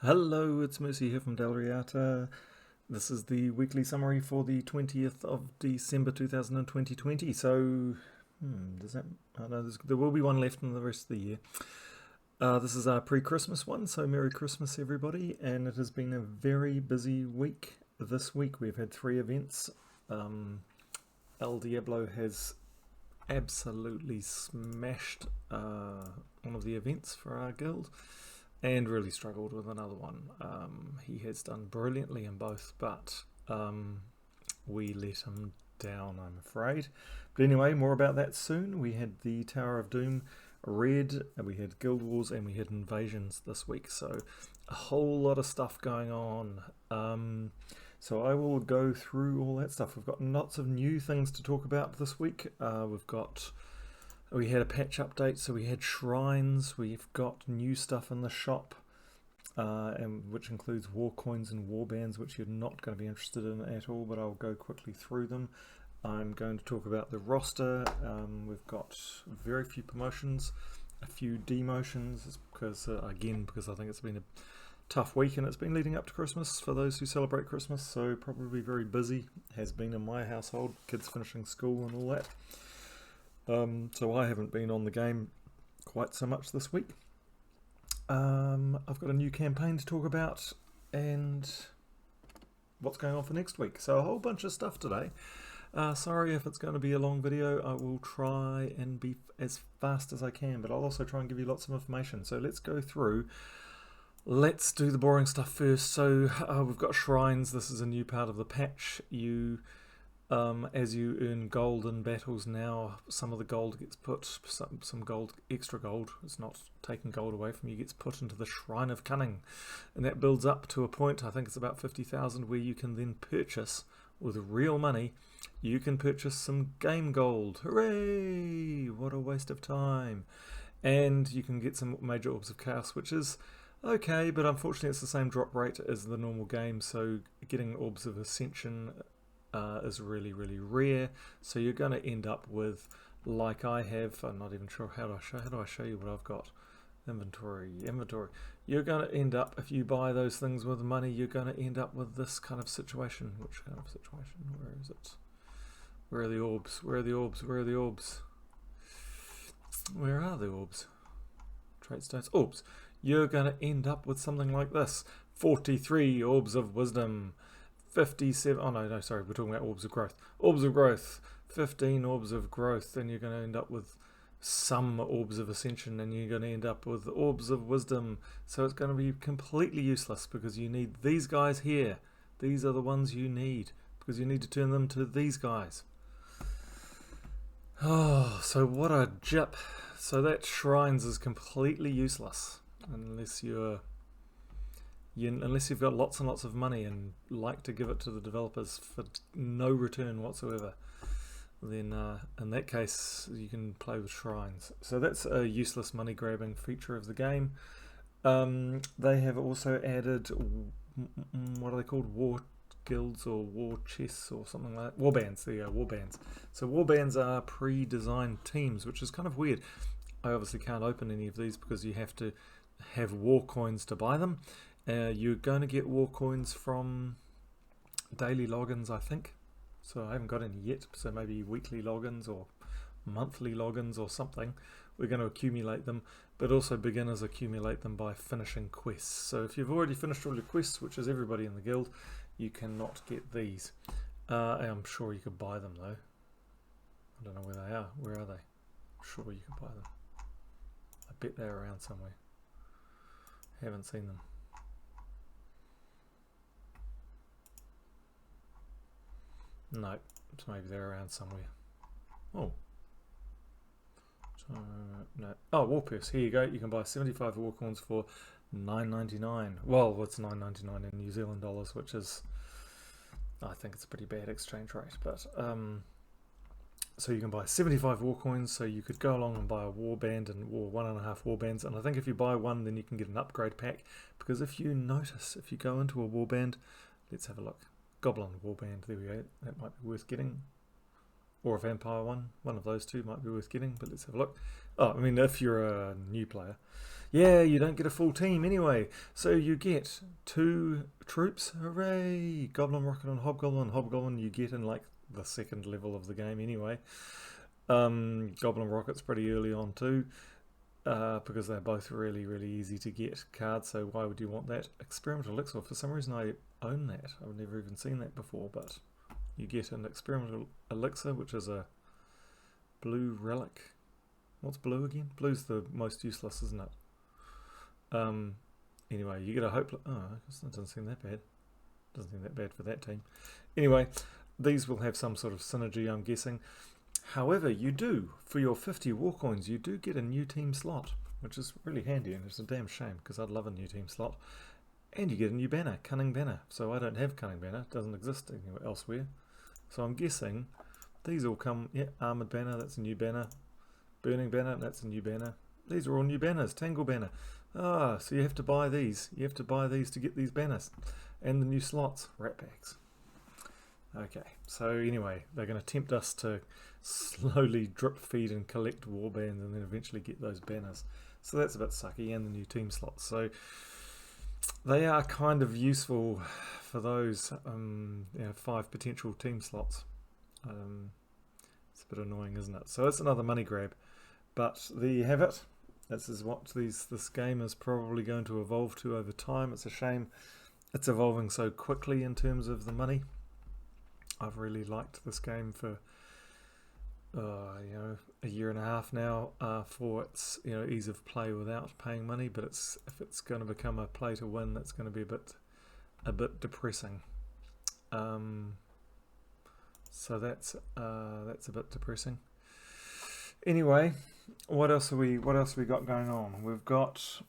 Hello, it's Mercy here from Dal Riata. This is the weekly summary for the 20th of December 2020. So, does that? I know there will be one left in the rest of the year. This is our pre-Christmas one, so Merry Christmas, everybody! And it has been a very busy week. This week we've had 3 events. Ell Diablo has absolutely smashed one of the events for our guild and really struggled with another one. He has done brilliantly in both, but we let him down, I'm afraid. But anyway, more about that soon. We had the Tower of Doom Red, and we had Guild Wars, and we had Invasions this week, so a whole lot of stuff going on. So I will go through all that stuff. We've got lots of new things to talk about this week. We had a patch update, so we had shrines. We've got new stuff in the shop, and which includes war coins and warbands, which you're not going to be interested in at all, but I'll go quickly through them. I'm going to talk about the roster. We've got very few promotions, a few demotions, because I think it's been a tough week, and it's been leading up to Christmas for those who celebrate Christmas, so probably very busy. Has been in my household, kids finishing school and all that. So I haven't been on the game quite so much this week. I've got a new campaign to talk about and what's going on for next week. So a whole bunch of stuff today. Sorry if it's going to be a long video. I will try and be as fast as I can, but I'll also try and give you lots of information. So let's go through. Let's do the boring stuff first. So we've got shrines. This is a new part of the patch. As you earn gold in battles now, some of the gold gets put, some gold, extra gold, it's not taking gold away from you, gets put into the Shrine of Cunning. And that builds up to a point, I think it's about 50,000, where you can then purchase, with real money, you can purchase some game gold. Hooray! What a waste of time. And you can get some major orbs of chaos, which is okay, but unfortunately it's the same drop rate as the normal game, so getting orbs of ascension is really, really rare. So you're going to end up with, like I have, I'm not even sure how do I show you what I've got. Inventory. You're going to end up, if you buy those things with money, you're going to end up with this kind of situation. Which kind of situation? Where is it? Where are the orbs? Where are the orbs? Where are the orbs? Where are the orbs? Trait stones. Orbs. You're going to end up with something like this. 43 orbs of wisdom. 57, oh no, sorry, we're talking about orbs of growth. Orbs of growth, 15 orbs of growth, then you're going to end up with some orbs of ascension, and you're going to end up with orbs of wisdom. So it's going to be completely useless, because you need these guys here. These are the ones you need, because you need to turn them to these guys. Oh, so what a jip. So that shrines is completely useless, unless you've got lots and lots of money and like to give it to the developers for no return whatsoever. Then in that case you can play with shrines. So that's a useless money grabbing feature of the game. They have also added, what are they called, war guilds or war chests or something like that. Warbands, there you go, warbands. So warbands are pre-designed teams, which is kind of weird. I obviously can't open any of these because you have to have war coins to buy them. You're going to get war coins from daily logins, I think. So I haven't got any yet, so maybe weekly logins or monthly logins or something. We're going to accumulate them, but also beginners accumulate them by finishing quests. So if you've already finished all your quests, which is everybody in the guild, you cannot get these. I'm sure you could buy them though. I don't know where they are. Where are they? I'm sure you could buy them. I bet they're around somewhere. Haven't seen them. No, so maybe they're around somewhere. Oh. No. Oh, War Purse. Here you go. You can buy 75 war coins for $9.99. Well, what's $9.99 in New Zealand dollars, which is, I think it's a pretty bad exchange rate. But so you can buy 75 war coins. So you could go along and buy a warband or 1.5 warbands. And I think if you buy one, then you can get an upgrade pack. Because if you notice, if you go into a warband, let's have a look. Goblin warband, there we go, that might be worth getting. Or a vampire one of those two might be worth getting, but let's have a look. Oh, I mean, if you're a new player, Yeah, you don't get a full team anyway. So you get 2 troops. Hooray! Goblin, Rocket, and Hobgoblin. Hobgoblin you get in like the 2nd level of the game anyway. Goblin Rocket's pretty early on too. Because they're both really, really easy to get cards, so why would you want that? Experimental Elixir, for some reason I own that. I've never even seen that before, but you get an Experimental Elixir, which is a blue relic. What's blue again? Blue's the most useless, isn't it? Anyway, you get a hope... Oh, that doesn't seem that bad. Doesn't seem that bad for that team. Anyway, these will have some sort of synergy, I'm guessing. However, you do, for your 50 war coins, you do get a new team slot, which is really handy, and it's a damn shame, because I'd love a new team slot. And you get a new banner, Cunning Banner. So I don't have Cunning Banner, it doesn't exist anywhere elsewhere. So I'm guessing these all come, yeah, Armoured Banner, that's a new banner. Burning Banner, that's a new banner. These are all new banners, Tangle Banner. Ah, so you have to buy these. You have to buy these to get these banners. And the new slots, Rat Packs. Okay, so anyway, they're going to tempt us to slowly drip feed and collect warbands and then eventually get those banners. So that's a bit sucky, and the new team slots. So they are kind of useful for those 5 potential team slots. It's a bit annoying, isn't it? So it's another money grab. But there you have it. This is what this game is probably going to evolve to over time. It's a shame it's evolving so quickly in terms of the money. I've really liked this game for a year and a half now for its ease of play without paying money. But if it's going to become a play to win, that's going to be a bit depressing. So that's a bit depressing. Anyway, what else we got going on? We've got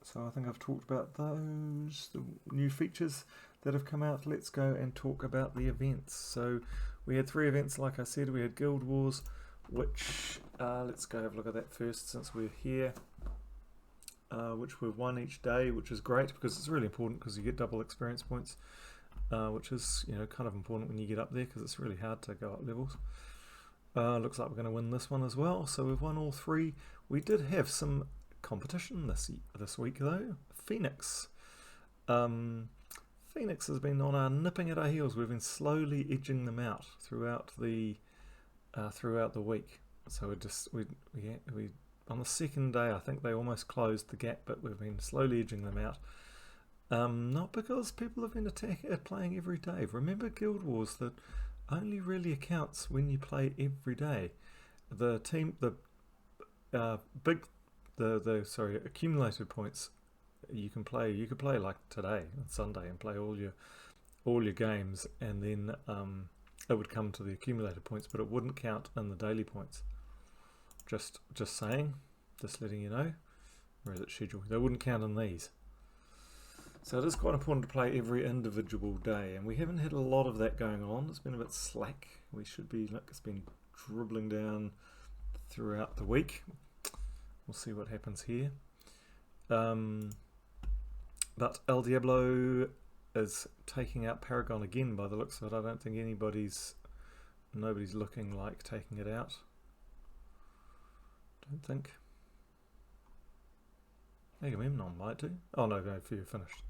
so I think I've talked about the new features that have come out. Let's go and talk about the events. So we had 3 events, like I said. We had Guild Wars, which let's go have a look at that first since we're here, which were 1 each day, which is great because it's really important because you get double experience points, which is kind of important when you get up there because it's really hard to go up levels. Looks like we're going to win this one as well, so we've won all 3. We did have some competition this week though. Phoenix. Phoenix has been on our nipping at our heels. We've been slowly edging them out throughout the week. So we on the 2nd day I think they almost closed the gap, but we've been slowly edging them out. Not because people have been playing every day. Remember, Guild Wars that only really accounts when you play every day. The accumulated points you can play. You could play like today on Sunday and play all your games, and then it would come to the accumulated points, but it wouldn't count in the daily points. Just saying, just letting you know. Where is it scheduled? They wouldn't count in these. So it is quite important to play every individual day, and we haven't had a lot of that going on. It's been a bit slack. We should be, look, it's been dribbling down throughout the week. We'll see what happens here. But Ell Diablo is taking out Paragon again by the looks of it. I don't think nobody's looking like taking it out. Don't think. Agamemnon might do. Oh no, you're finished.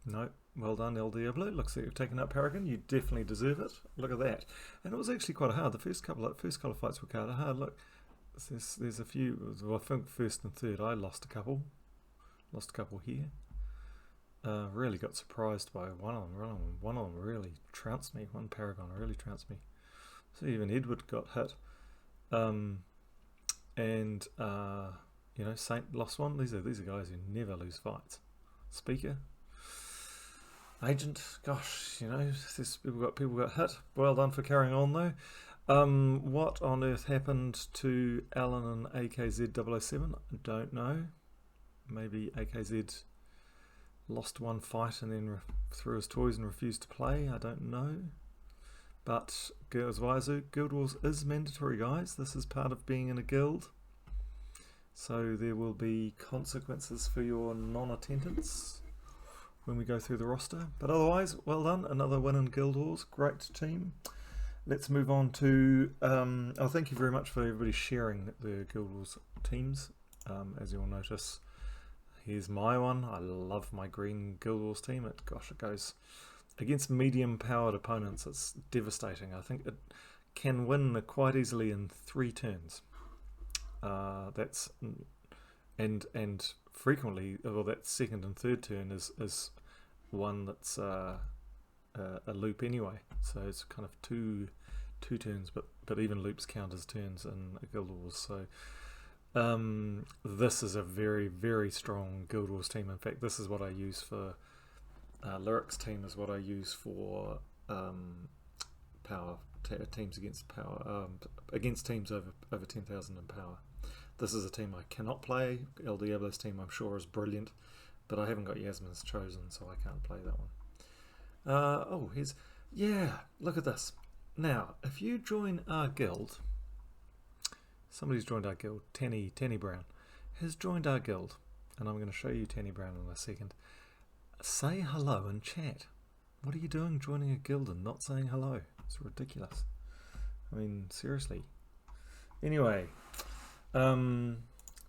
No, well done, Ell Diablo. Looks like you've taken out Paragon. You definitely deserve it. Look at that. And it was actually quite hard. The first couple of fights were kind of hard. Look, there's a few. Well, I think 1st and 3rd I lost a couple. Lost a couple here. Really got surprised by one of them. One of them really trounced me. One Paragon really trounced me. So even Edward got hit. Saint lost one. These are guys who never lose fights. Speaker, Agent, gosh, people got hit. Well done for carrying on though. What on earth happened to Alan and AKZ007? I don't know. Maybe AKZ lost one fight and then threw his toys and refused to play. I don't know. But Guild Wars is mandatory, guys. This is part of being in a guild. So there will be consequences for your non-attendance. when we go through the roster. But otherwise, well done. Another win in Guild Wars. Great team. Let's move on to... oh, thank you very much for everybody sharing the Guild Wars teams. As you'll notice, here's my one. I love my green Guild Wars team. Gosh, it goes against medium-powered opponents. It's devastating. I think it can win quite easily in 3 turns. That's... And frequently, well, that second and third turn is one that's a loop anyway. So it's kind of two turns, but even loops count as turns in Guild Wars. So this is a very, very strong Guild Wars team. In fact, this is what I use for Lyric's team. Is what I use for power teams against power against teams over 10,000 in power. This is a team I cannot play. Ell Diablo's team, I'm sure, is brilliant, but I haven't got Yasmin's chosen, so I can't play that one. Oh, here's... Yeah, look at this. Now, if you join our guild... Somebody's joined our guild. Tanny Brown has joined our guild, and I'm going to show you Tanny Brown in a second. Say hello and chat. What are you doing joining a guild and not saying hello? It's ridiculous. I mean, seriously. Anyway...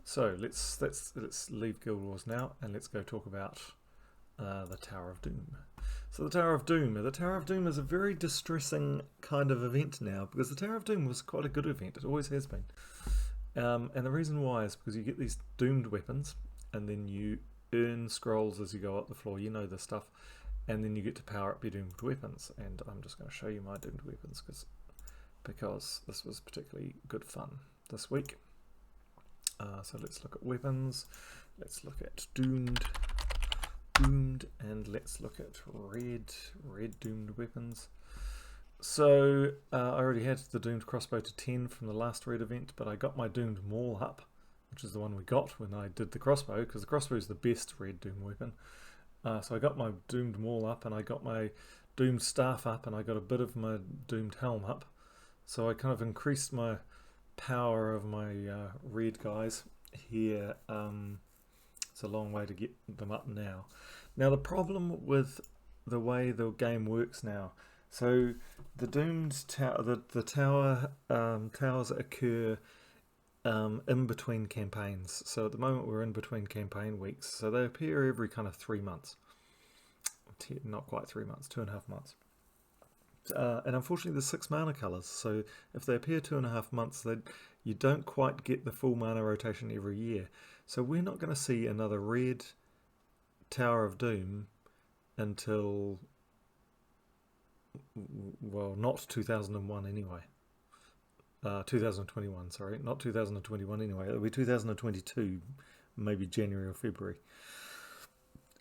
so let's leave Guild Wars now and let's go talk about the Tower of Doom. So the Tower of Doom is a very distressing kind of event now, because the Tower of Doom was quite a good event. It always has been. And the reason why is because you get these doomed weapons, and then you earn scrolls as you go up the floor. You know this stuff, and then you get to power up your doomed weapons. And I'm just going to show you my doomed weapons because this was particularly good fun this week. So let's look at weapons, let's look at doomed, and let's look at red doomed weapons. So I already had the doomed crossbow to 10 from the last red event, but I got my doomed maul up, which is the one we got when I did the crossbow, because the crossbow is the best red doomed weapon. So I got my doomed maul up, and I got my doomed staff up, and I got a bit of my doomed helm up. So I kind of increased my power of my red guys here. It's a long way to get them up now. Now the problem with the way the game works now, so the doomed tower, the tower towers occur in between campaigns. So at the moment we're in between campaign weeks, so they appear every kind of 3 months. Not quite 3 months, 2.5 months. And unfortunately there's 6 mana colours, so if they appear 2.5 months, you don't quite get the full mana rotation every year. So we're not going to see another red Tower of Doom until, well, not 2001 anyway. 2021, sorry, not 2021 anyway. It'll be 2022, maybe January or February,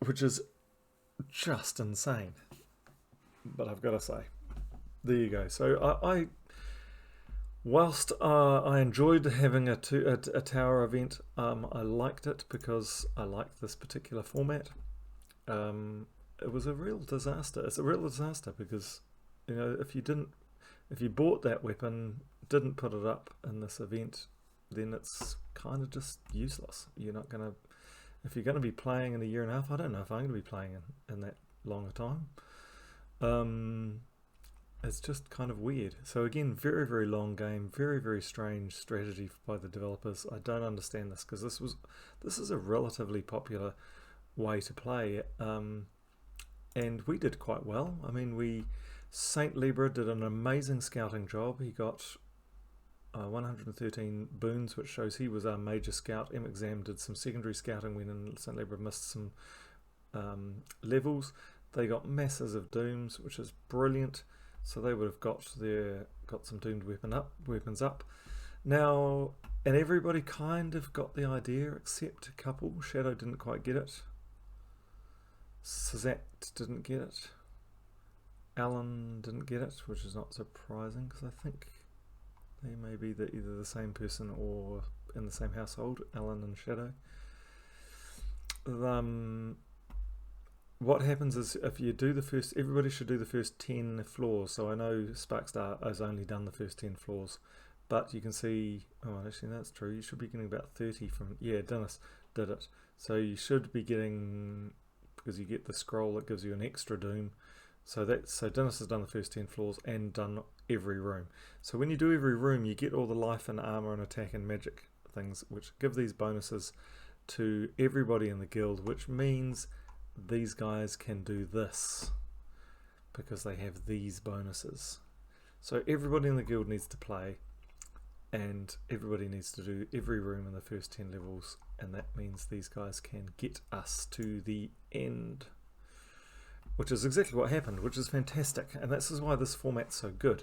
which is just insane. But I've got to say, there you go. So I whilst I enjoyed having a tower event, I liked it because I liked this particular format. It was a real disaster. It's a real disaster because, you know, if you bought that weapon, didn't put it up in this event, then it's kind of just useless. You're not going to, if you're going to be playing in a year and a half, I don't know if I'm going to be playing in that long a time. It's just kind of weird. So again, very, very long game, very, very strange strategy by the developers. I don't understand this because this is a relatively popular way to play, and we did quite well. I mean, Saint Libra did an amazing scouting job. He got 113 boons, which shows he was our major scout. Exam did some secondary scouting when Saint Libra missed some levels. They got masses of dooms, which is brilliant. So they would have got some doomed weapons up. Now, and everybody kind of got the idea, except a couple. Shadow didn't quite get it. Sazat didn't get it. Alan didn't get it, which is not surprising because I think they may be either the same person or in the same household, Alan and Shadow. What happens is if you do everybody should do the first 10 floors. So I know Sparkstar has only done the first 10 floors, but you can see, oh, actually that's true, you should be getting about 30 from, yeah, Dennis did it. So you should be getting because you get the scroll that gives you an extra doom. So Dennis has done the first 10 floors and done every room. So when you do every room, you get all the life and armor and attack and magic things, which give these bonuses to everybody in the guild, which means these guys can do this because they have these bonuses. So everybody in the guild needs to play, and everybody needs to do every room in the first 10 levels, and that means these guys can get us to the end, which is exactly what happened, which is fantastic. And this is why this format's so good.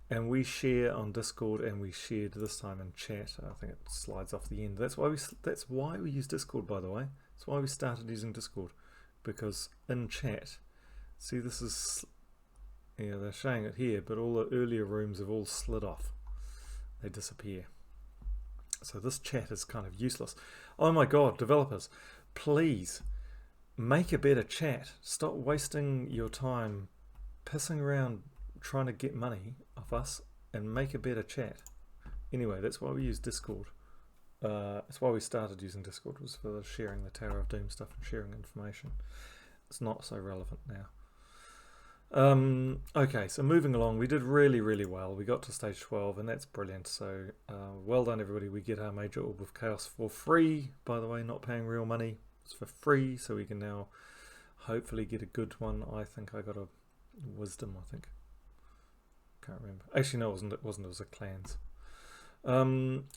And we share on Discord, and we shared this time in chat. I think it slides off the end. That's why we use Discord, by the way. That's why we started using Discord, because in chat, see, this is, yeah, they're showing it here, but all the earlier rooms have all slid off. They disappear. So this chat is kind of useless. Oh my god, developers, please make a better chat. Stop wasting your time pissing around trying to get money off us, and make a better chat. Anyway, that's why we use Discord. That's why we started using Discord, was for sharing the Tower of Doom stuff and sharing information. It's not so relevant now. Okay, so moving along, we did really well. We got to stage 12, and that's brilliant. So well done, everybody. We get our major orb of chaos for free, by the way, not paying real money. It's for free, so we can now hopefully get a good one. I think I got a wisdom, I think. Can't remember. Actually, no, it wasn't. It was a clans.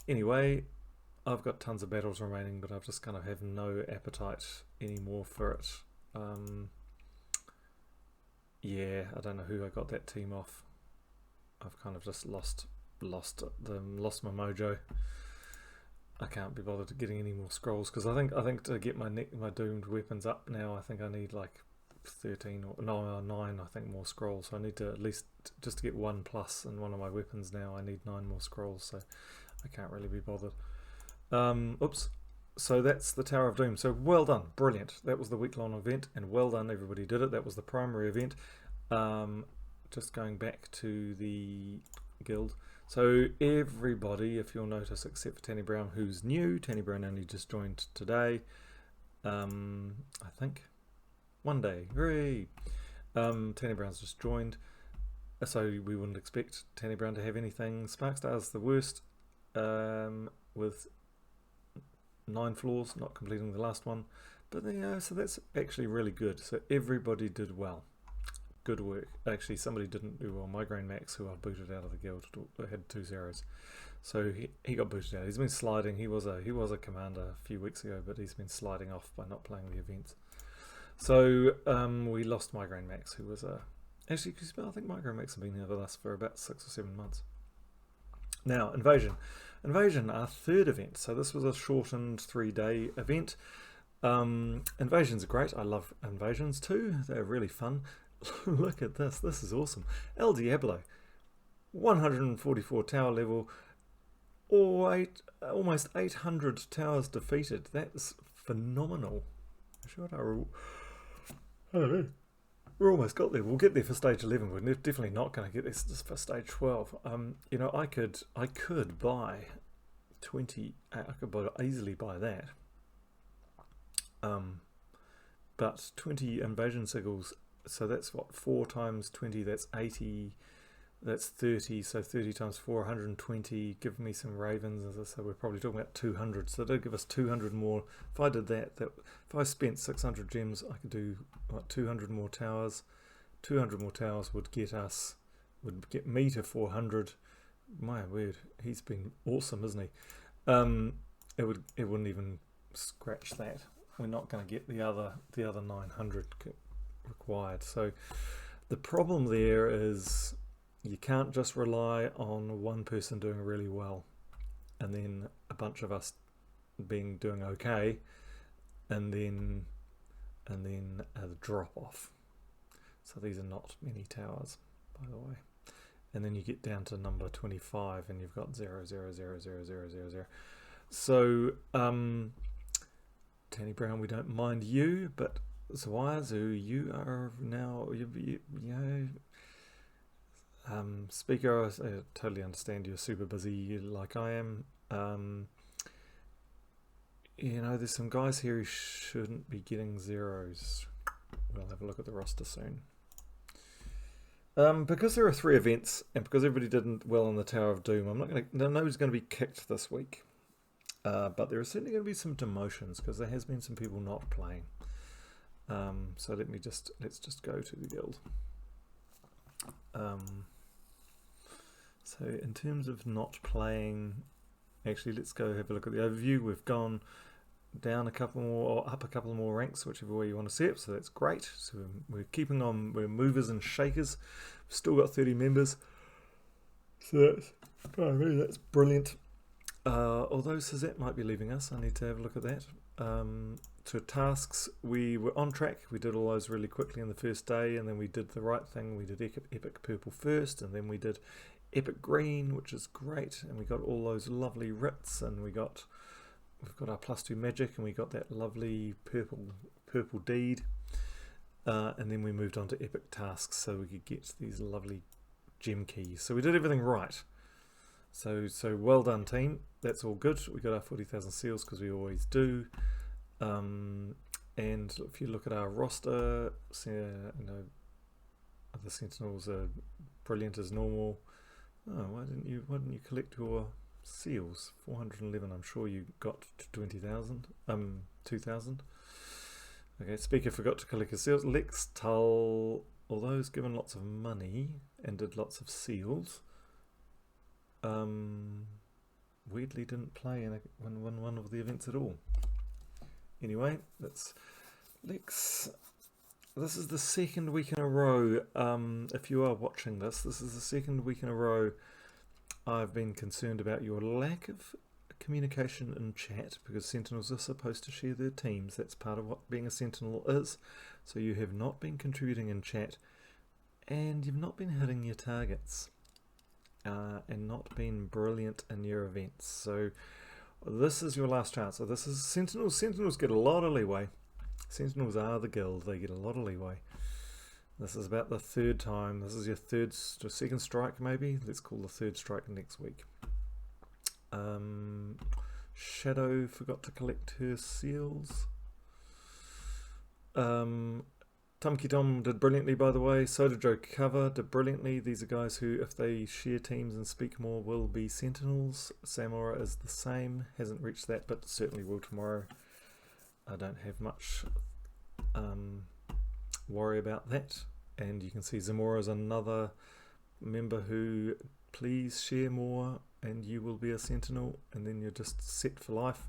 Anyway, I've got tons of battles remaining, but I've just kind of have no appetite anymore for it. Yeah, I don't know who I got that team off. I've kind of just lost my mojo. I can't be bothered getting any more scrolls, because I think to get my doomed weapons up now, I think I need like 13 or no, 9 I think more scrolls. So I need to at least, just to get 1+ in one of my weapons now, I need 9 more scrolls, so I can't really be bothered. Oops. So that's the Tower of Doom. So well done, brilliant. That was the week-long event, and well done, everybody did it. That was the primary event. Just going back to the guild. So everybody, if you'll notice, except for Tanny Brown, who's new. Tanny Brown only just joined today. I think. One day. Hooray! Tanny Brown's just joined. So we wouldn't expect Tanny Brown to have anything. Sparkstar's the worst, with 9 floors, not completing the last one, but so that's actually really good. So everybody did well. Good work. Actually, somebody didn't do well. Migraine Max, who I booted out of the guild, had 2 zeros, so he got booted out. He's been sliding. He was a commander a few weeks ago, but he's been sliding off by not playing the events. So we lost Migraine Max, who was actually, I think Migraine Max have been here with us for about 6 or 7 months. Now, Invasion, our third event. So this was a shortened 3-day event. Invasions are great. I love invasions too. They're really fun. Look at this. This is awesome. Ell Diablo, 144 tower level, almost 800 towers defeated. That's phenomenal. I don't know. We're almost got there. We'll get there for stage 11. We're definitely not going to get this for stage 12. You know, I could buy 20. I could easily buy that. But 20 invasion sigils. So that's what, 4 times 20. That's 80. That's 30. So 30 times 4, 120. Give me some ravens. So we're probably talking about 200. So that'll give us 200 more. If I did that, if I spent 600 gems, I could do what, 200 more towers. 200 more towers would get me to 400. My word, he's been awesome, isn't he? It wouldn't even scratch that. We're not going to get the other 900 required. So the problem there is, you can't just rely on one person doing really well and then a bunch of us doing okay, and then a drop off. So these are not many towers, by the way. And then you get down to number 25 and you've got 0, 0, 0, 0, 0, 0, 0. So Tanny Brown, we don't mind you, but Zawazu, you are now Speaker, I totally understand you're super busy like I am. You know, there's some guys here who shouldn't be getting zeros. we'll have a look at the roster soon. Because there are 3 events, and because everybody did well in the Tower of Doom, nobody's going to be kicked this week. But there are certainly going to be some demotions because there has been some people not playing. So let's just go to the guild. So in terms of not playing, actually let's go have a look at the overview. We've gone down a couple more, or up a couple more ranks, whichever way you want to see it, so that's great. So we're keeping on, we're movers and shakers. We've still got 30 members, so that's brilliant. Although Suzette might be leaving us, I need to have a look at that. To tasks, we were on track. We did all those really quickly on the first day, and then we did the right thing. We did Epic Purple first, and then we did Epic Green, which is great, and we got all those lovely writs, and we've got our +2 magic, and we got that lovely purple deed, and then we moved on to Epic tasks so we could get these lovely gem keys. So we did everything right. So well done, team. That's all good. We got our 40,000 seals because we always do. And if you look at our roster, you know, the Sentinels are brilliant as normal. Oh, why didn't you collect your seals? 411. I'm sure you got to 20,000. 2,000. Okay. Speaker forgot to collect his seals. Lex Tull, although he's given lots of money and did lots of seals, weirdly didn't play in one of the events at all. Anyway, let's Lex. This is the 2nd week in a row. If you are watching this is the 2nd week in a row I've been concerned about your lack of communication in chat, because Sentinels are supposed to share their teams. That's part of what being a Sentinel is. So you have not been contributing in chat, and you've not been hitting your targets, and not been brilliant in your events. So this is your last chance. So this is Sentinels. Sentinels get a lot of leeway. Sentinels are the guild. They get a lot of leeway. This is about the 3rd time. This is your 2nd strike, maybe. Let's call the 3rd strike next week. Shadow forgot to collect her seals. Tumky Tom did brilliantly, by the way. So did Joe Cover, did brilliantly. These are guys who, if they share teams and speak more, will be Sentinels. Samora is the same. Hasn't reached that, but certainly will tomorrow. I don't have much worry about that. And you can see Zamora is another member who, please share more and you will be a Sentinel, and then you're just set for life.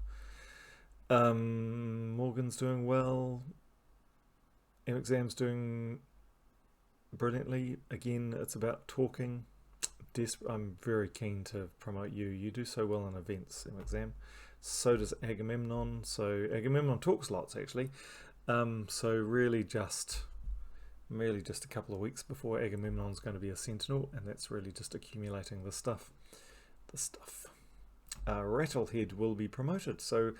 Morgan's doing well. Exam's doing brilliantly. Again, it's about talking. I'm very keen to promote you. You do so well in events, Exam. So does Agamemnon. So Agamemnon talks lots, actually. So really just a couple of weeks before Agamemnon's going to be a Sentinel, and that's really just accumulating the stuff. Rattlehead will be promoted, so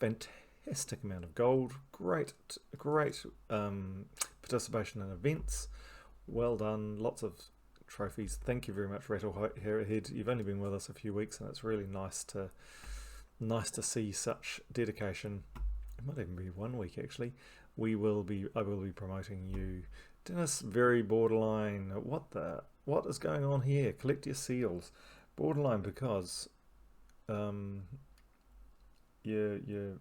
fantastic amount of gold, great participation in events, well done, lots of trophies. Thank you very much, Rattlehead. You've only been with us a few weeks, and it's really nice to see such dedication. It might even be 1 week, actually. I will be promoting you. Dennis, very borderline. What is going on here? Collect your seals. Borderline because you're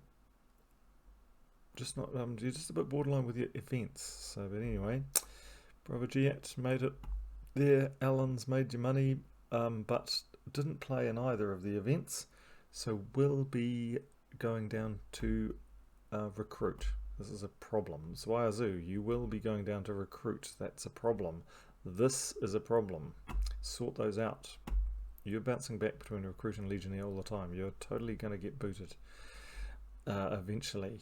just not you're just a bit borderline with your events. So, but anyway, Bravo Giat made it there. Alan's made your money, but didn't play in either of the events, so will be going down to recruit. This is a problem. Zwayazu, you will be going down to recruit. That's a problem. This is a problem. Sort those out. You're bouncing back between recruit and legionnaire all the time. You're totally going to get booted eventually.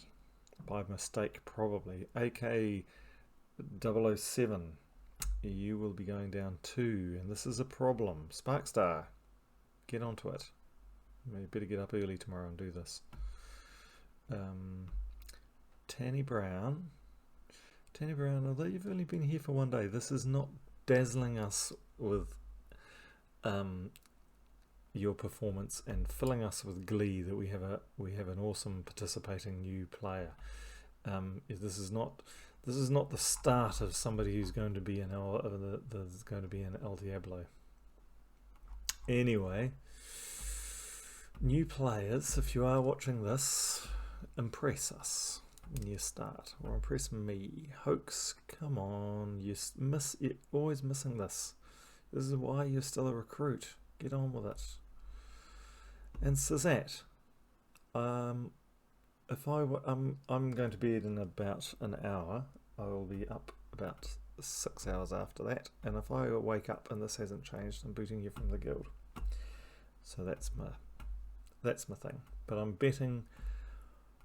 By mistake, probably. AK 007, you will be going down too, and this is a problem. Sparkstar, get onto it. You better get up early tomorrow and do this. Tanny Brown, although you've only been here for 1 day, this is not dazzling us with your performance and filling us with glee that we have an awesome participating new player. This is not This is not the start of somebody who's going to be in there's going to be in Ell Diablo. Anyway, new players, if you are watching this, impress us when you start, or impress me. Hoax, come on, you're always missing this. This is why you're still a recruit. Get on with it. And Suzette, I'm going to bed in about an hour. I will be up about 6 hours after that, and if I wake up and this hasn't changed, I'm booting you from the guild. So that's my thing. But I'm betting.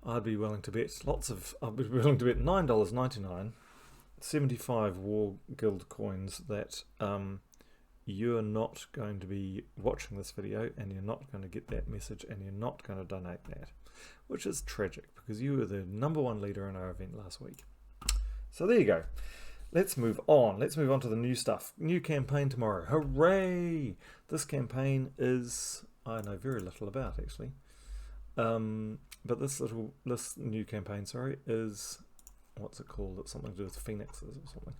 I'd be willing to bet $9.99, 75 War Guild coins that you're not going to be watching this video and you're not going to get that message and you're not going to donate that, which is tragic because you were the #1 leader in our event last week. So there you go. Let's move on. Let's move on to the new stuff. New campaign tomorrow. Hooray! This campaign is, I know very little about actually. But this new campaign, is, what's it called? It's something to do with phoenixes or something.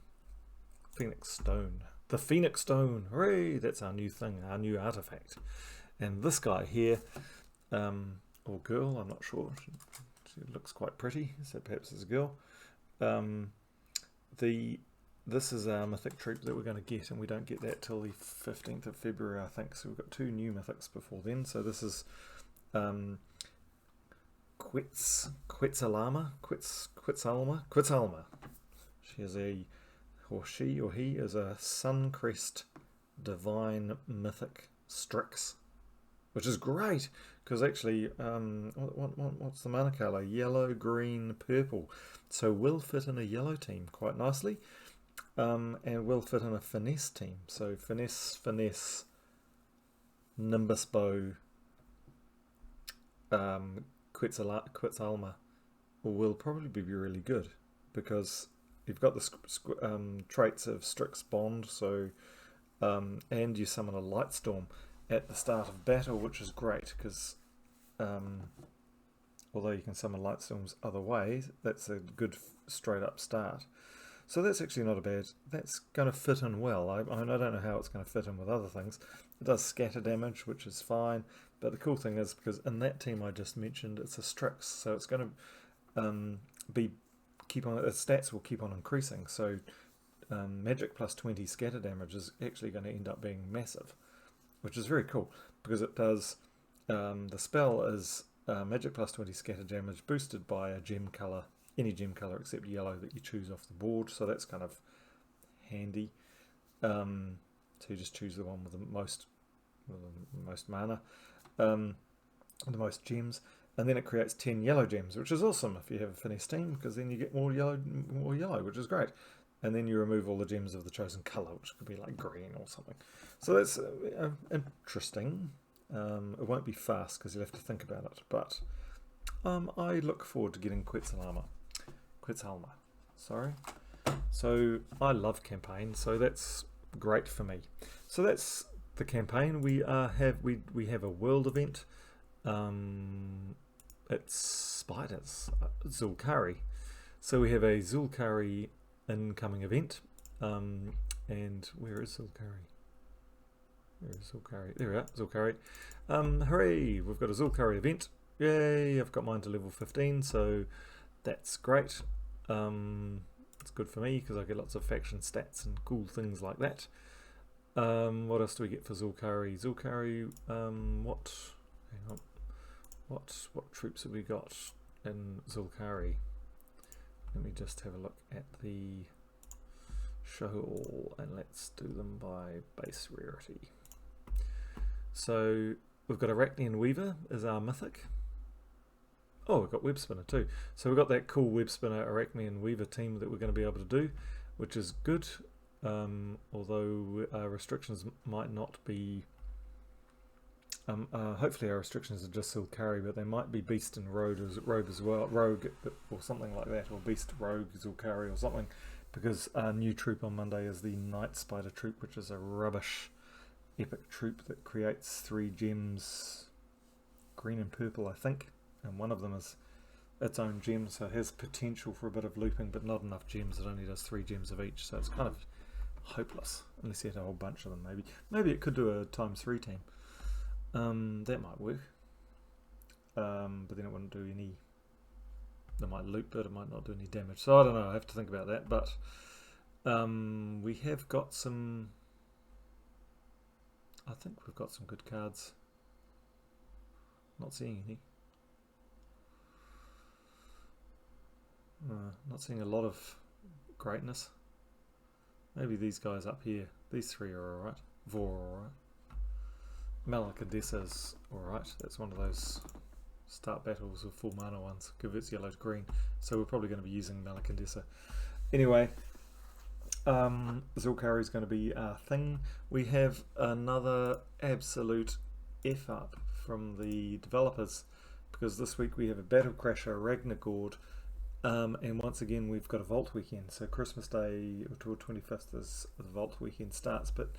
Phoenix Stone. The Phoenix Stone. Hooray! That's our new thing, our new artifact. And this guy here, or girl, I'm not sure. She looks quite pretty, so perhaps it's a girl. This is our mythic troop that we're going to get, and we don't get that till the 15th of February, I think. So we've got 2 new mythics before then. So this is Quetzalma. She or he is a Suncrest Divine Mythic Strix, which is great because actually, what's the mana colour? Yellow, green, purple. So will fit in a yellow team quite nicely, and will fit in a finesse team. So finesse, Nimbus Bow, Quetzalma will probably be really good because you've got the traits of Strix Bond, so and you summon a Lightstorm at the start of battle, which is great because although you can summon Lightstorms other ways, that's a good straight up start. So that's actually not a bad. That's going to fit in well. I don't know how it's going to fit in with other things. It does scatter damage, which is fine. But the cool thing is because in that team I just mentioned, it's a Strix, so it's going to its stats will keep on increasing. So magic plus 20 scatter damage is actually going to end up being massive, which is very cool because it does. The spell is magic plus 20 scatter damage boosted by a gem color. Any gem color except yellow that you choose off the board, so that's kind of handy. So you just choose the one with the most mana, the most gems, and then it creates 10 yellow gems, which is awesome if you have a finesse team, because then you get more yellow, which is great. And then you remove all the gems of the chosen color, which could be like green or something. So that's interesting. It won't be fast because you'll have to think about it, but I look forward to getting Quetzalma. Sorry. So I love campaign, so that's great for me. So that's the campaign. We have a world event. It's spiders, Zul'Kari. So we have a Zul'Kari incoming event. And where is Zul'Kari? There we are, Zul'Kari. Hooray! We've got a Zul'Kari event. Yay! I've got mine to level 15, so that's great. It's good for me because I get lots of faction stats and cool things like that. What else do we get for Zul'Kari? What troops have we got in Zul'Kari? Let me just have a look at the show all and let's do them by base rarity. So we've got Arachnean Weaver as our mythic. Oh, we've got Web Spinner too. So we've got that cool Web Spinner Arachnean Weaver team that we're going to be able to do, which is good. Although our restrictions might not be. Hopefully our restrictions are just Zul'Kari, but they might be Beast and Rogue as well, Rogue or something like that, or Beast Rogue Zul'Kari or something, because our new troop on Monday is the Night Spider troop, which is a rubbish epic troop that creates 3 gems, green and purple, I think, and one of them is its own gems, so it has potential for a bit of looping, but not enough gems. It only does 3 gems of each, so it's kind of hopeless unless you had a whole bunch of them. Maybe it could do a ×3 team. That might work, but then it wouldn't do any. It might loop, but it might not do any damage. So I don't know. I have to think about that. But we have got some. I think we've got some good cards. Not seeing any. Not seeing a lot of greatness. Maybe these guys up here. These 3 are alright. Vor are alright. Malakadessa's alright. That's one of those start battles with full mana ones. Converts yellow to green. So we're probably going to be using Malakadessa. Anyway, Zulkari is going to be our thing. We have another absolute F up from the developers, because this week we have a Battle Crasher, Ragnargord, and once again we've got a Vault weekend. So Christmas Day until 25th is the Vault weekend starts, but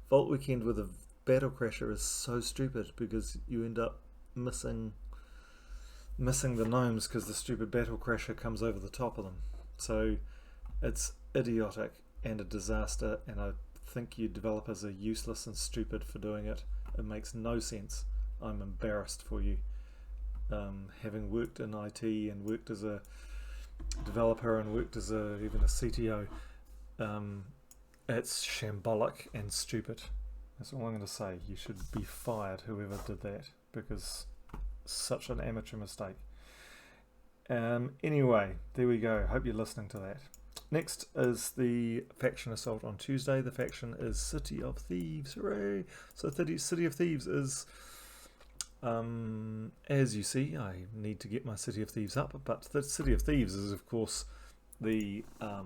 Vault weekend with a Battle Crasher is so stupid because you end up missing the gnomes because the stupid Battle Crasher comes over the top of them. So it's idiotic and a disaster, and I think you developers are useless and stupid for doing it. It makes no sense. I'm embarrassed for you. Having worked in IT and worked as a developer and worked as even a CTO, it's shambolic and stupid. That's all I'm going to say. You should be fired, whoever did that, because such an amateur mistake. Anyway, there we go. Hope you're listening to that. Next is the faction assault on Tuesday. The faction is City of Thieves. Hooray! So City of Thieves is, as you see, I need to get my City of Thieves up, but the City of Thieves is, of course, the I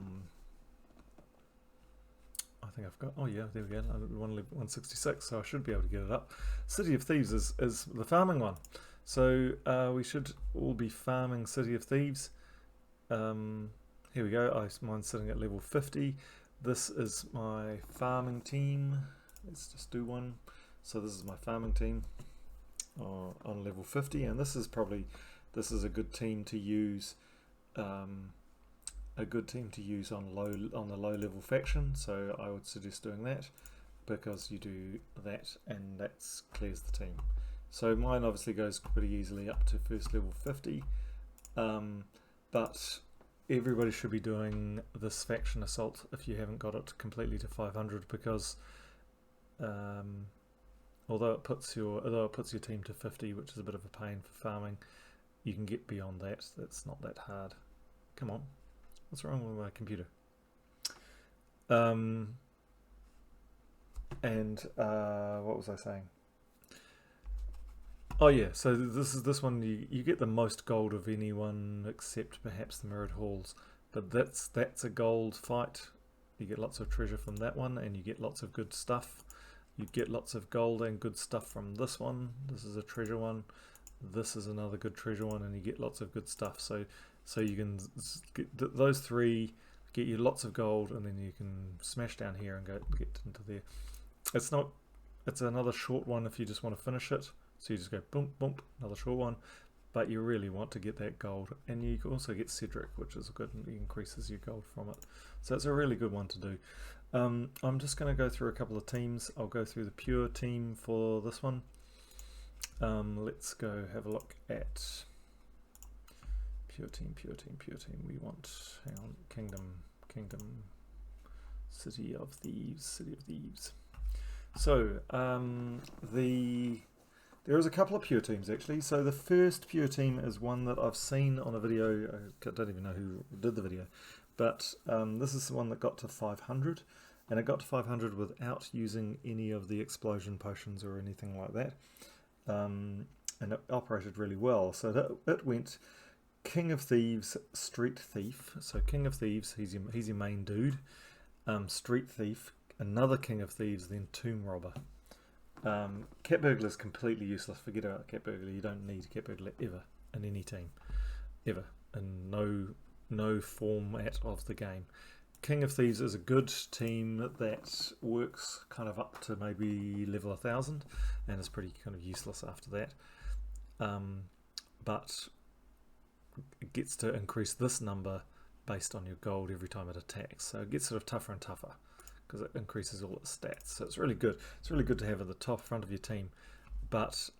think I've got, oh yeah, there we go, 166, so I should be able to get it up. City of Thieves is the farming one. So we should all be farming City of Thieves. Here we go, mine's sitting at level 50. This is my farming team. Let's just do one. So this is my farming team on level 50, and this is a good team to use. A good team to use on the low level faction, so I would suggest doing that, because you do that and that clears the team. So mine obviously goes pretty easily up to first level 50, but everybody should be doing this faction assault if you haven't got it completely to 500, because although it puts your team to 50, which is a bit of a pain for farming, you can get beyond that. That's not that hard. Come on. What's wrong with my computer? And what was I saying? Oh yeah, so this one you get the most gold of anyone except perhaps the Mirrored Halls, but that's a gold fight. You get lots of treasure from that one, and you get lots of good stuff. You get lots of gold and good stuff from this one. This is a treasure one. This is another good treasure one, and you get lots of good stuff. So you can get those 3, get you lots of gold, and then you can smash down here and get into there. It's another short one if you just want to finish it. So you just go boom, boom, another short one. But you really want to get that gold. And you can also get Cedric, which is good, and it increases your gold from it. So it's a really good one to do. I'm just going to go through a couple of teams. I'll go through the pure team for this one. Let's go have a look at pure team. We want, hang on, kingdom, City of Thieves. So there is a couple of pure teams actually. So the first pure team is one that I've seen on a video. I don't even know who did the video, but this is the one that got to 500, and it got to 500 without using any of the explosion potions or anything like that, and it operated really well. So it went King of Thieves, Street Thief. So King of Thieves, he's your main dude. Street Thief, another King of Thieves, then Tomb Robber. Cat Burglar is completely useless. Forget about Cat Burglar. You don't need Cat Burglar ever in any team, ever, in no format of the game. King of Thieves is a good team that works kind of up to maybe level 1000, and is pretty kind of useless after that. But it gets to increase this number based on your gold every time it attacks. So it gets sort of tougher and tougher because it increases all its stats. So it's really good. It's really good to have at the top front of your team, but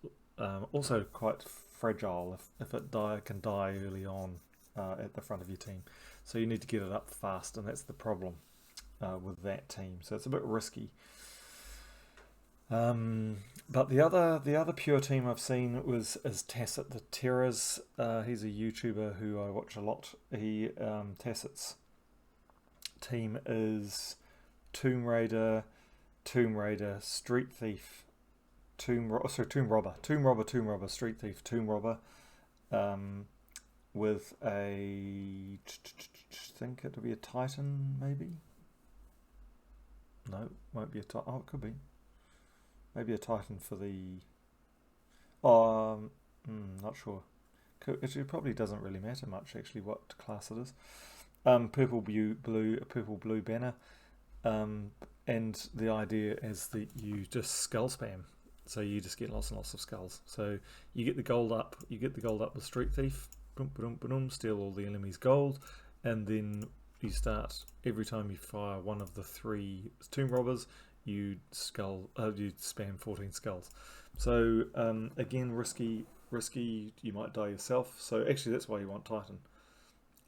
also quite fragile if it can die early on at the front of your team. So you need to get it up fast, and that's the problem with that team. So it's a bit risky. But the other pure team I've seen is Tacit the Terrors. He's a YouTuber who I watch a lot. Tacit's team is Tomb Raider, Street Thief, Tomb Robber, Street Thief, Tomb Robber, with I think it'll be a Titan, maybe. No, won't be a Titan. Oh, it could be. Maybe a Titan for the... not sure. It probably doesn't really matter much, actually, what class it is. Purple blue banner. And the idea is that you just skull spam. So you just get lots and lots of skulls. So you get the gold up. You get the gold up with Street Thief. Boom, boom, boom, steal all the enemy's gold. And then you start, every time you fire one of the 3 Tomb Robbers, you spam 14 skulls. So again, risky. You might die yourself. So actually, that's why you want Titan,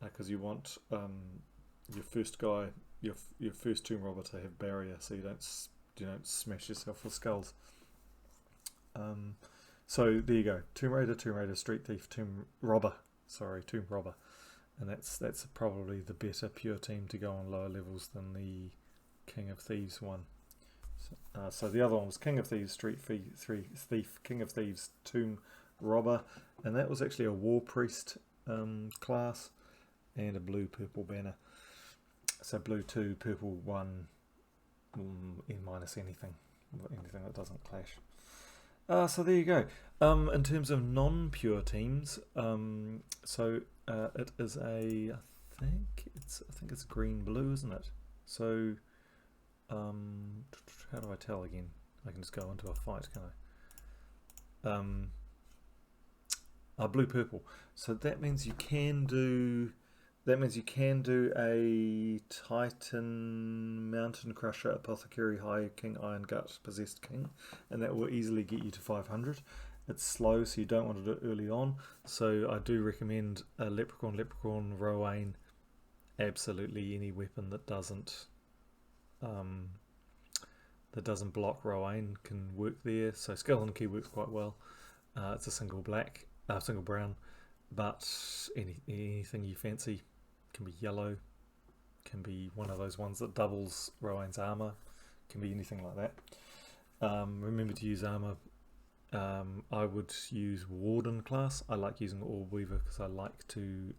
because you want your first guy, your first Tomb Robber to have barrier, so you don't smash yourself with skulls. So there you go. Tomb Raider, Street Thief, Tomb Robber, and that's probably the better pure team to go on lower levels than the King of Thieves one. So the other one was King of Thieves, Street Thief, King of Thieves, Tomb Robber, and that was actually a War Priest class, and a blue-purple banner. So blue 2, purple 1, in minus anything that doesn't clash. So there you go. In terms of non-pure teams, it is I think it's green-blue, isn't it? So how do I tell again? I can just go into a fight, can I? Blue purple. So that means you can do a Titan, Mountain Crusher, Apothecary, High King, Iron Gut, Possessed King, and that will easily get you to 500. It's slow, so you don't want to do it early on. So I do recommend a Leprechaun, Rowan. Absolutely any weapon that doesn't block Rowan can work there. So Skeleton Key works quite well. It's a single brown, but anything you fancy. Can be yellow, can be one of those ones that doubles Rowan's armor, can be anything like that. Remember to use armor. I would use Warden class. I like using Orbweaver because I like to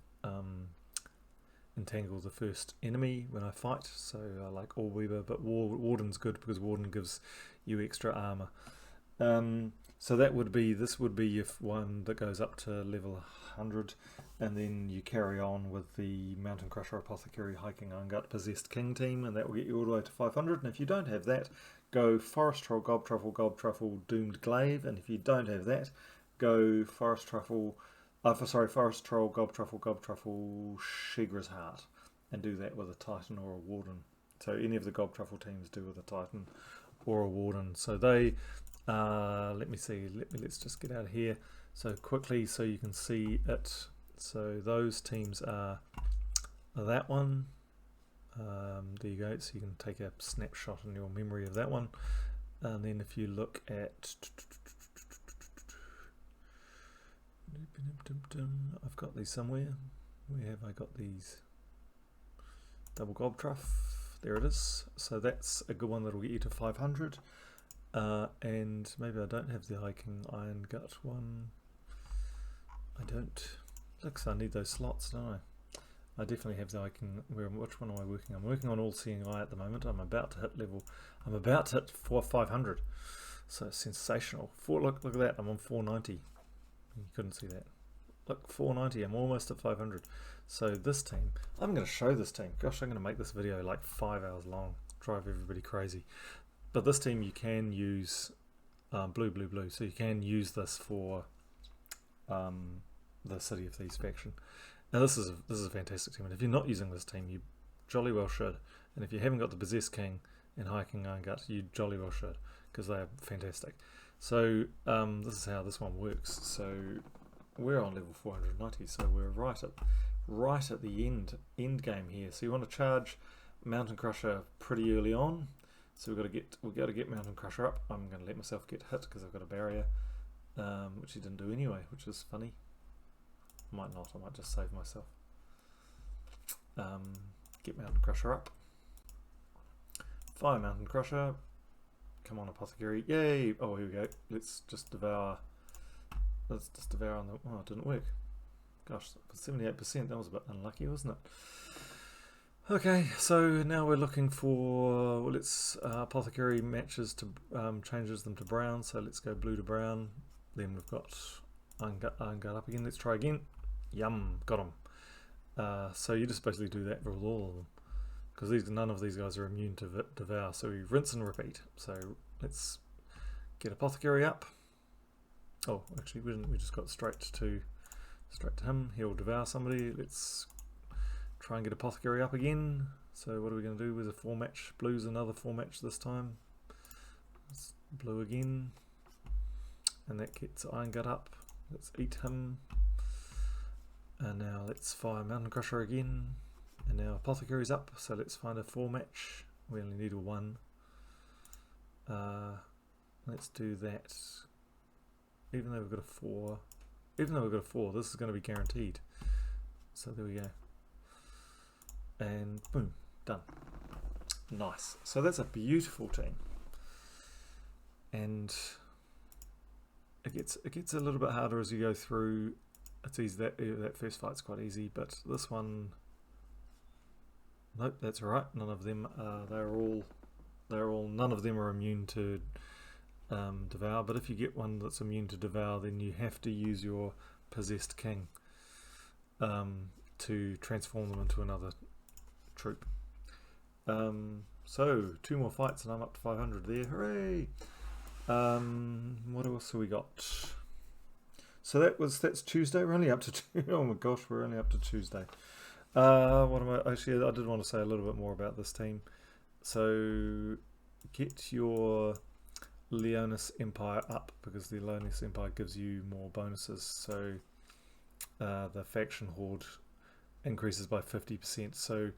entangle the first enemy when I fight, so I like Orbweaver, but Warden's good because Warden gives you extra armor. So this would be if one that goes up to level 100, and then you carry on with the Mountain Crusher, Apothecary, Hiking, Iron Gut, Possessed King team, and that will get you all the way to 500. And if you don't have that, go Forest Troll, Gob Truffle, Doomed Glaive, and if you don't have that, go Forest Troll, Gob Truffle, Shigra's Heart, and do that with a Titan or a Warden. So any of the Gob Truffle teams do with a Titan or a Warden. So they... let's just get out of here so quickly so you can see it. So those teams are that one. There you go, so you can take a snapshot in your memory of that one. And then if you look at, I've got these somewhere. Where have I got these? Double Gob Truff, there it is. So that's a good one that'll get you to 500. And maybe I don't have the Hiking Iron Gut one. I don't. Looks I need those slots, don't I? I definitely have the Hiking. Which one am I working on? I'm working on All Seeing Eye at the moment. I'm about to hit 500. So sensational. Look at that. I'm on 490. You couldn't see that. Look, 490. I'm almost at 500. So this team, I'm going to show this team. Gosh, I'm going to make this video like 5 hours long. Drive everybody crazy. But this team you can use blue. So you can use this for the City of Thieves faction. Now this is a fantastic team, and if you're not using this team, you jolly well should. And if you haven't got the Possessed King and High King Iron Gut, you jolly well should, because they are fantastic. So this is how this one works. So we're on level 490, so we're right at the end game here. So you want to charge Mountain Crusher pretty early on. So we've got to get Mountain Crusher up. I'm going to let myself get hit because I've got a barrier, which he didn't do anyway, which is funny. Might not. I might just save myself. Get Mountain Crusher up. Fire Mountain Crusher. Come on, Apothecary. Yay! Oh, here we go. Let's just devour. Let's just devour on the. Oh, it didn't work. Gosh, 78%. That was a bit unlucky, wasn't it? Okay, so now we're looking for. Well, let's Apothecary matches to changes them to brown. So let's go blue to brown. Then we've got Iron Gut up again. Let's try again. Yum, got them. So you just basically do that with all of them, because none of these guys are immune to devour. So we rinse and repeat. So let's get Apothecary up. Oh, actually we didn't. We just got straight to him. He'll devour somebody. Let's try and get Apothecary up again. So what are we going to do with a 4-match? Blue's another 4-match this time. Let's blue again, and that gets Iron Gut up. Let's eat him. And now let's fire Mountain Crusher again. And now Apothecary's up, so let's find a 4-match. We only need a 1. Let's do that. Even though we've got a 4, this is going to be guaranteed. So there we go. And boom, done. Nice. So that's a beautiful team. And it gets a little bit harder as you go through. It's easy, that first fight's quite easy, but this one, nope, that's alright. None of them none of them are immune to devour. But if you get one that's immune to devour, then you have to use your Possessed King to transform them into another troop. So 2 more fights and I'm up to 500 there. Hooray! What else have we got? So that's Tuesday. We're only up to oh my gosh, we're only up to Tuesday. What am I? Actually, I did want to say a little bit more about this team. So get your Leonis Empire up, because the Leonis Empire gives you more bonuses. So the faction horde increases by 50%. So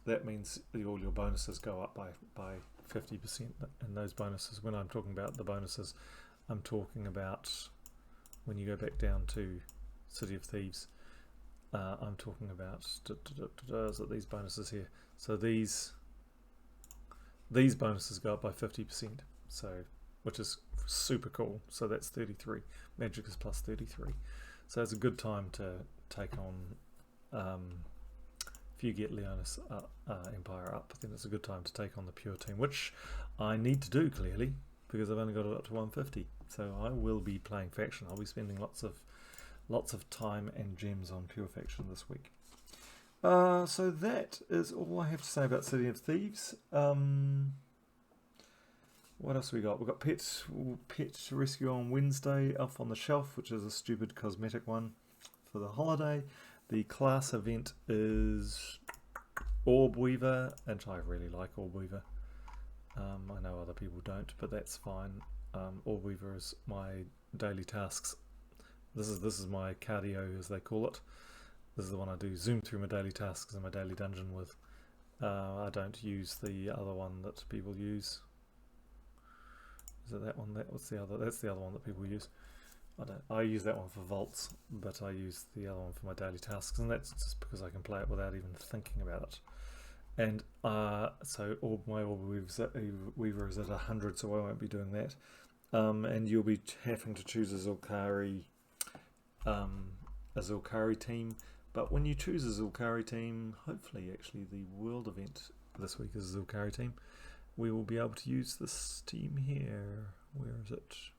that means all your bonuses go up by 50%. And those bonuses, when I'm talking about the bonuses, I'm talking about when you go back down to City of Thieves. I'm talking about is it these bonuses here? So these bonuses go up by 50%. So which is super cool. So that's 33. Magic is plus 33. So it's a good time to take on. If you get Leonis Empire up, then it's a good time to take on the pure team, which I need to do clearly because I've only got it up to 150. So I will be playing faction. I'll be spending lots of time and gems on pure faction this week. So that is all I have to say about City of Thieves. What else we got? We've got Pet Rescue on Wednesday, Elf on the Shelf, which is a stupid cosmetic one for the holiday. The class event is Orbweaver, and I really like Orbweaver. I know other people don't, but that's fine. Orbweaver is my daily tasks. This is my cardio, as they call it. This is the one I do zoom through my daily tasks and my daily dungeon with. I don't use the other one that people use. Is it that one? That's the other one that people use. I use that one for vaults, but I use the other one for my daily tasks, and that's just because I can play it without even thinking about it. And so my Orbweaver is at 100, so I won't be doing that. And you'll be having to choose a Zulkari team. But when you choose a Zulkari team, hopefully actually the world event this week is a Zulkari team, we will be able to use this team here. Where is it?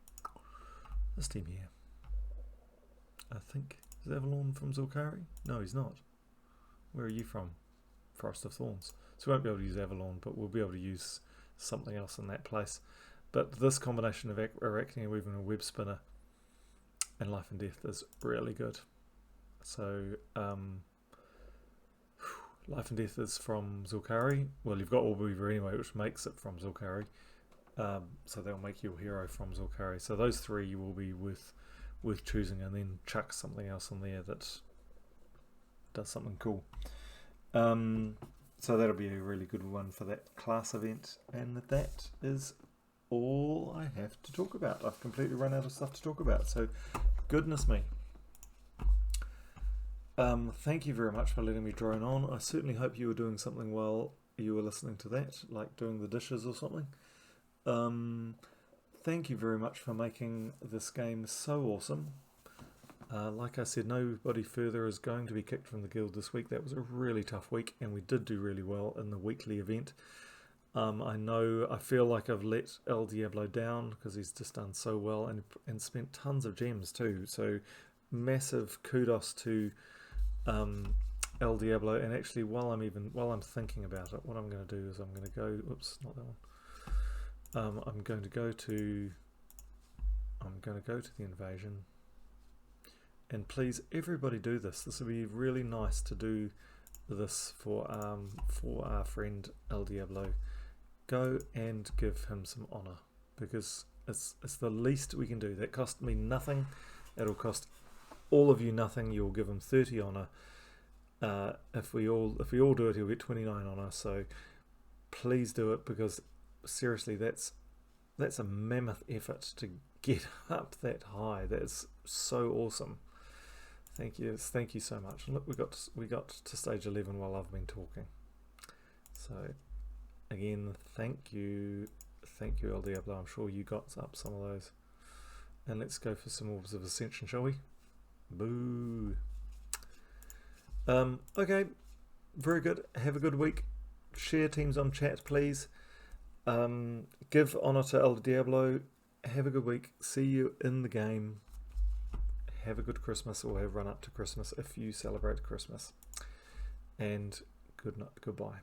This team here. I think. Is Avalon from Zulkari? No, he's not. Where are you from? Forest of Thorns. So we won't be able to use Avalon, but we'll be able to use something else in that place. But this combination of Arachne Weaver and a Web Spinner and Life and Death is really good. So Life and Death is from Zul'Kari. Well, you've got Orbweaver anyway, which makes it from Zul'Kari. So they'll make your hero from Zul'Kari. So those three will be worth choosing, and then chuck something else in there that does something cool. So that'll be a really good one for that class event, and that is all I have to talk about. I've completely run out of stuff to talk about, so goodness me. Thank you very much for letting me drone on. I certainly hope you were doing something while you were listening to that, like doing the dishes or something. Thank you very much for making this game so awesome. Like I said, nobody further is going to be kicked from the guild this week. That was a really tough week, and we did do really well in the weekly event. I feel like I've let Ell Diablo down because he's just done so well and spent tons of gems too. So massive kudos to Ell Diablo. And actually, while I'm thinking about it, what I'm going to do is I'm going to go. Oops, not that one. I'm going to go to the invasion. And please, everybody do this. This would be really nice to do this for our friend Ell Diablo. Go and give him some honor, because it's the least we can do. That cost me nothing. It'll cost all of you nothing. You'll give him 30 honor. If we all do it, he'll get 29 honor. So please do it, because seriously, that's a mammoth effort to get up that high. That's so awesome. Thank you so much. And look, we got to stage 11 while I've been talking. So again, thank you Ell Diablo. I'm sure you got up some of those. And let's go for some Orbs of Ascension, shall we? Boo. Okay, very good. Have a good week. Share teams on chat, please. Give honor to Ell Diablo. Have a good week. See you in the game. Have a good Christmas, or have run up to Christmas if you celebrate Christmas. And good night, goodbye.